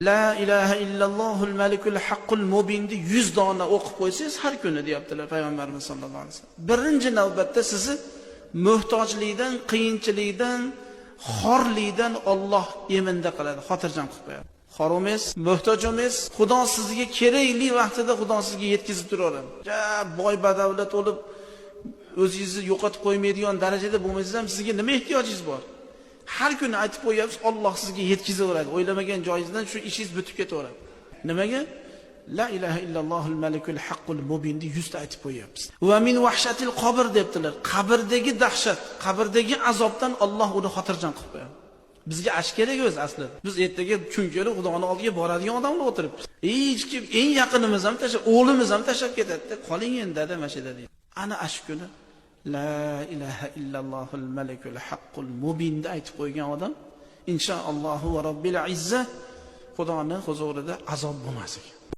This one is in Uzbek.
La ilaha illallohul malikul haqqul mubinni 100 dona o'qib qo'ysangiz har kuni deyaptilar payg'ambarimiz sollallohu alayhi vasallam. Birinchi navbatda sizni muhtojlikdan, qiyinchilikdan, xorlikdan Alloh eminda qiladi, xotirjam qilib qo'yadi. Xor emas, muhtoj emas, Xudo sizga kerakli vaqtida Xudo sizga yetkazib turaveradi. Boy badavlat bo'lib o'zingizni yo'qotib qo'ymaydigan darajada bo'lmaysiz ham sizga nima ehtiyojingiz bor? Har kuni aytib qo'yapsiz, Alloh sizga yetkazaveradi. O'ylamagan joyingizdan shu ishingiz bitib ketaveradi. Nimaga? La ilaha illallohul malikul haqqul mubinni 100 ta aytib qo'yapsiz. Va min vahshatil qabr debdilar. Qabrdagi dahshat, qabrdagi azobdan Alloh uni xotirjam qilib qo'yadi. Bizga ash kerak o'zi aslida. Biz ertaga kun kelib Xudoning oldiga boradigan odamlar o'tiribmiz. Hech kim eng yaqinimiz ham tashlab, o'g'limiz ham tashlab ketadi. Qoling endi dada mashida deydi. Ana ash kuni La ilaha illallohul malikul haqqul mubinni aytib qo'ygan odam inshaallohu va robbil izza Xudoning huzurida azob bo'lmas ekan.